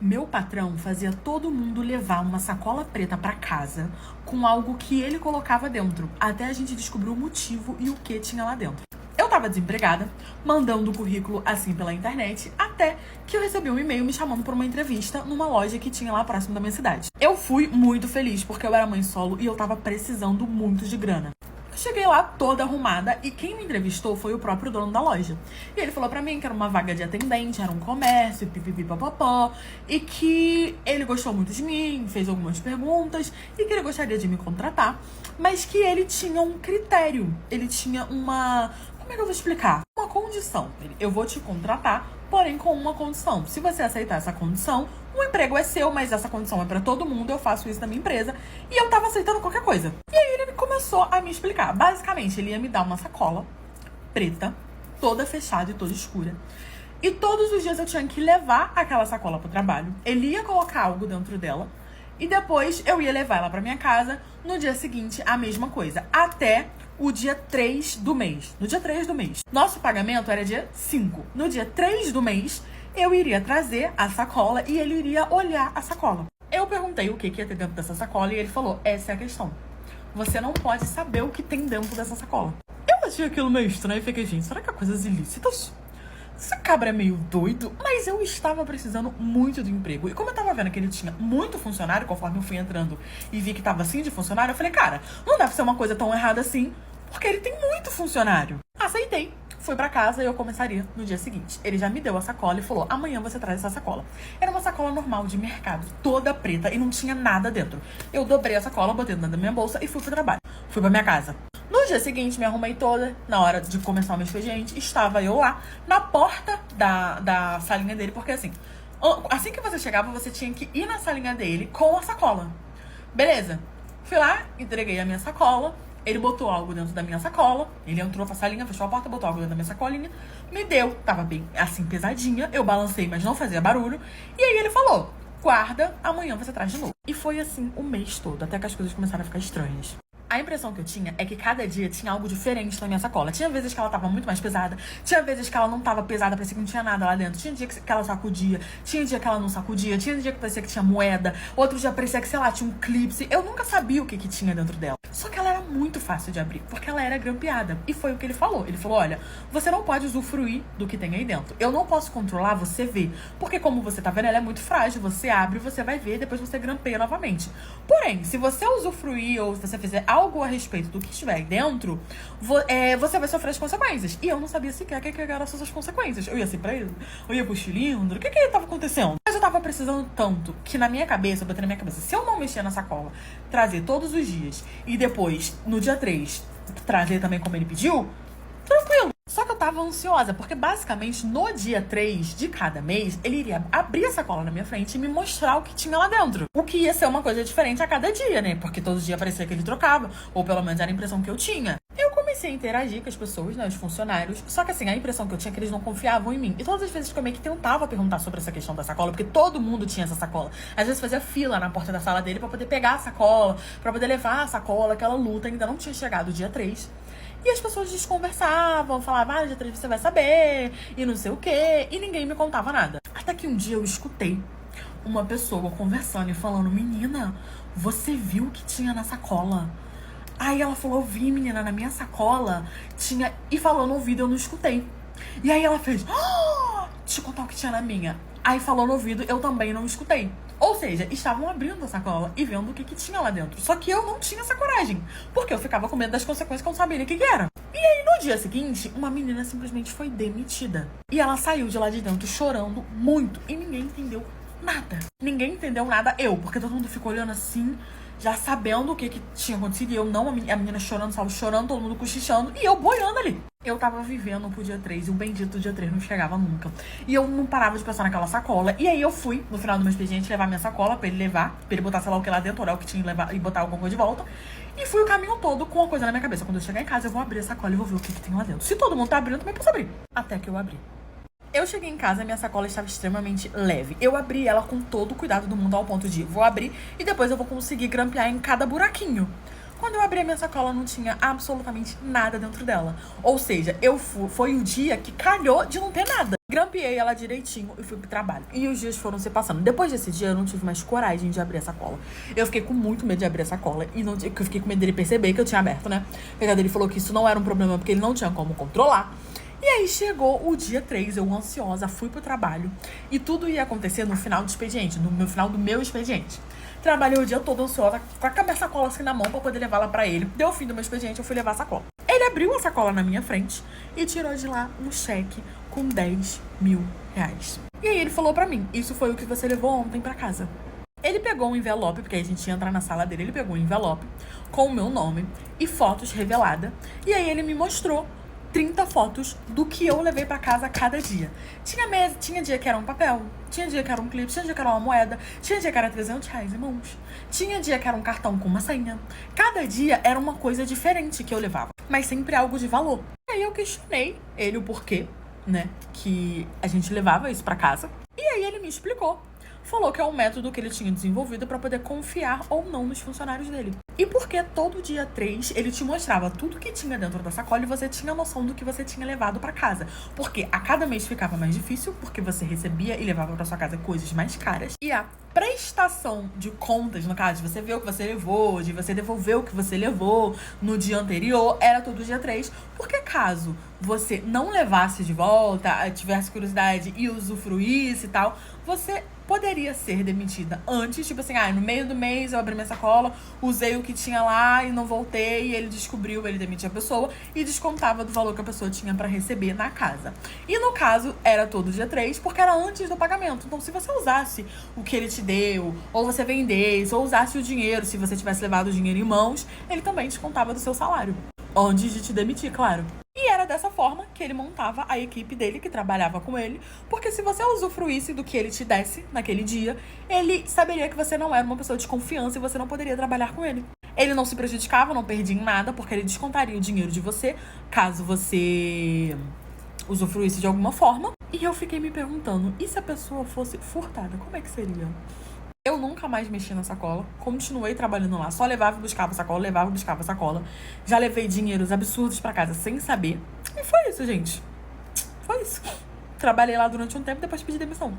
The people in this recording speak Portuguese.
Meu patrão fazia todo mundo levar uma sacola preta pra casa com algo que ele colocava dentro, até a gente descobrir o motivo e o que tinha lá dentro. Eu tava desempregada, mandando o currículo assim pela internet, até que eu recebi um e-mail me chamando pra uma entrevista numa loja que tinha lá próximo da minha cidade. Eu fui muito feliz porque eu era mãe solo e eu tava precisando muito de grana. Cheguei lá toda arrumada e quem me entrevistou foi o próprio dono da loja. E ele falou pra mim que era uma vaga de atendente, era um comércio, pipipipopopó, e que ele gostou muito de mim, fez algumas perguntas e que ele gostaria de me contratar, mas que ele tinha um critério, ele tinha uma... Como é que eu vou explicar? Uma condição. Eu vou te contratar, porém com uma condição. Se você aceitar essa condição, o emprego é seu, mas essa condição é pra todo mundo, eu faço isso na minha empresa. E eu tava aceitando qualquer coisa. E aí ele começou a me explicar. Basicamente, ele ia me dar uma sacola preta, toda fechada e toda escura. E todos os dias eu tinha que levar aquela sacola pro trabalho. Ele ia colocar algo dentro dela. E depois eu ia levar ela pra minha casa. No dia seguinte, a mesma coisa. Até o dia 3 do mês. No dia 3 do mês. Nosso pagamento era dia 5. No dia 3 do mês, eu iria trazer a sacola e ele iria olhar a sacola. Eu perguntei o que ia ter dentro dessa sacola e ele falou, essa é a questão. Você não pode saber o que tem dentro dessa sacola. Eu achei aquilo meio estranho e fiquei, gente, será que é coisas ilícitas? Esse cabra é meio doido, mas eu estava precisando muito do emprego. E como eu tava vendo que ele tinha muito funcionário, conforme eu fui entrando e vi que tava assim de funcionário, eu falei, cara, não deve ser uma coisa tão errada assim, porque ele tem muito funcionário. Aceitei. Fui pra casa e eu começaria no dia seguinte. Ele já me deu a sacola e falou, amanhã você traz essa sacola. Era uma sacola normal de mercado, toda preta e não tinha nada dentro. Eu dobrei a sacola, botei dentro da minha bolsa e fui pro trabalho. Fui pra minha casa. No dia seguinte, me arrumei toda. Na hora de começar o meu expediente, estava eu lá, na porta da salinha dele. Porque assim que você chegava, você tinha que ir na salinha dele com a sacola. Beleza. Fui lá, entreguei a minha sacola. Ele botou algo dentro da minha sacola. Ele entrou pra salinha, fechou a porta, botou algo dentro da minha sacolinha. Me deu. Tava bem, assim, pesadinha. Eu balancei, mas não fazia barulho. E aí ele falou, guarda, amanhã você traz de novo. E foi assim o mês todo, até que as coisas começaram a ficar estranhas. A impressão que eu tinha é que cada dia tinha algo diferente na minha sacola. Tinha vezes que ela tava muito mais pesada. Tinha vezes que ela não tava pesada, parecia que não tinha nada lá dentro. Tinha dia que ela sacudia. Tinha dia que ela não sacudia. Tinha dia que parecia que tinha moeda. Outro dia parecia que, sei lá, tinha um clipe. Eu nunca sabia o que tinha dentro dela. Só que ela era muito fácil de abrir, porque ela era grampeada. E foi o que ele falou. Ele falou, olha, você não pode usufruir do que tem aí dentro. Eu não posso controlar, você vê. Porque como você tá vendo, ela é muito frágil. Você abre, você vai ver, depois você grampeia novamente. Porém, se você usufruir ou se você fizer algo a respeito do que estiver aí dentro, você vai sofrer as consequências. E eu não sabia sequer o que eram essas consequências. Eu ia ser preso, eu ia pro cilindro, o que estava acontecendo? Mas eu tava precisando tanto que na minha cabeça, eu botei na minha cabeça, se eu não mexer na sacola, trazer todos os dias e depois, no dia 3, trazer também como ele pediu, tranquilo. Só que eu tava ansiosa, porque basicamente no dia 3 de cada mês, ele iria abrir a sacola na minha frente e me mostrar o que tinha lá dentro. O que ia ser uma coisa diferente a cada dia, né? Porque todo dia parecia que ele trocava, ou pelo menos era a impressão que eu tinha. Eu comecei a interagir com as pessoas, né, os funcionários, só que assim, a impressão que eu tinha é que eles não confiavam em mim. E todas as vezes que eu meio que tentava perguntar sobre essa questão da sacola, porque todo mundo tinha essa sacola. Às vezes fazia fila na porta da sala dele pra poder pegar a sacola, pra poder levar a sacola, aquela luta ainda não tinha chegado o dia 3. E as pessoas desconversavam, falavam, dia 3 você vai saber, e não sei o quê, e ninguém me contava nada. Até que um dia eu escutei uma pessoa conversando e falando, menina, você viu o que tinha na sacola? Aí ela falou, eu vi, menina, na minha sacola tinha... E falou no ouvido, eu não escutei. E aí ela fez, deixa eu contar o que tinha na minha. Aí falou no ouvido, eu também não escutei. Ou seja, estavam abrindo a sacola e vendo o que tinha lá dentro. Só que eu não tinha essa coragem, porque eu ficava com medo das consequências que eu não sabia o que era. E aí, no dia seguinte, uma menina simplesmente foi demitida. E ela saiu de lá de dentro chorando muito. E ninguém entendeu nada. Ninguém entendeu nada, porque todo mundo ficou olhando assim, já sabendo o que tinha acontecido. E eu não, a menina chorando, salvo chorando, todo mundo cochichando. E eu boiando ali. Eu tava vivendo pro dia 3 e o bendito dia 3 não chegava nunca. E eu não parava de pensar naquela sacola. E aí eu fui, no final do meu expediente, levar minha sacola pra ele levar, pra ele botar, sei lá o que lá dentro, olhar o que tinha e botar alguma coisa de volta. E fui o caminho todo com uma coisa na minha cabeça. Quando eu chegar em casa, eu vou abrir a sacola e vou ver o que tem lá dentro. Se todo mundo tá abrindo, eu também posso abrir. Até que eu abri. Eu cheguei em casa, minha sacola estava extremamente leve. Eu abri ela com todo o cuidado do mundo ao ponto de vou abrir e depois eu vou conseguir grampear em cada buraquinho. Quando eu abri a minha sacola, não tinha absolutamente nada dentro dela. Ou seja, foi o dia que calhou de não ter nada. Grampeei ela direitinho e fui pro trabalho. E os dias foram se passando. Depois desse dia, eu não tive mais coragem de abrir a sacola. Eu fiquei com muito medo de abrir a sacola. E eu fiquei com medo dele perceber que eu tinha aberto, né? Porque ele falou que isso não era um problema, porque ele não tinha como controlar. E aí chegou o dia 3, eu ansiosa, fui pro trabalho. E tudo ia acontecer no final do expediente, no final do meu expediente. Trabalhei o dia todo ansiosa, com a minha sacola assim na mão pra poder levá-la pra ele. Deu o fim do meu expediente, eu fui levar a sacola. Ele abriu a sacola na minha frente e tirou de lá um cheque com 10 mil reais. E aí ele falou pra mim, isso foi o que você levou ontem pra casa. Ele pegou um envelope, porque a gente ia entrar na sala dele, ele pegou um envelope com o meu nome e fotos reveladas. E aí ele me mostrou 30 fotos do que eu levei pra casa cada dia. Tinha dia que era um papel, tinha dia que era um clipe, tinha dia que era uma moeda, tinha dia que era 300 reais, irmãos. Tinha dia que era um cartão com uma senha. Cada dia era uma coisa diferente que eu levava, mas sempre algo de valor. E aí eu questionei ele o porquê, né, que a gente levava isso pra casa. E aí ele me explicou. Falou que é um método que ele tinha desenvolvido para poder confiar ou não nos funcionários dele. E porque todo dia 3 ele te mostrava tudo que tinha dentro da sacola e você tinha noção do que você tinha levado para casa. Porque a cada mês ficava mais difícil, porque você recebia e levava para sua casa coisas mais caras. E a prestação de contas, no caso, de você ver o que você levou, de você devolver o que você levou no dia anterior, era todo dia 3. Porque caso você não levasse de volta, tivesse curiosidade e usufruísse e tal, você poderia ser demitida antes, tipo assim, no meio do mês eu abri minha sacola, usei o que tinha lá e não voltei, e ele descobriu, ele demitia a pessoa e descontava do valor que a pessoa tinha pra receber na casa. E no caso, era todo dia 3, porque era antes do pagamento. Então, se você usasse o que ele te deu, ou você vendesse, ou usasse o dinheiro, se você tivesse levado o dinheiro em mãos, ele também descontava do seu salário. Antes de te demitir, claro. E era dessa forma que ele montava a equipe dele, que trabalhava com ele, porque se você usufruísse do que ele te desse naquele dia, ele saberia que você não era uma pessoa de confiança e você não poderia trabalhar com ele. Ele não se prejudicava, não perdia em nada, porque ele descontaria o dinheiro de você, caso você usufruísse de alguma forma. E eu fiquei me perguntando, e se a pessoa fosse furtada, como é que seria? Eu nunca mais mexi na sacola, continuei trabalhando lá, só levava e buscava sacola, levava e buscava sacola. Já levei dinheiros absurdos pra casa sem saber. E foi isso, gente. Foi isso. Trabalhei lá durante um tempo e depois pedi demissão.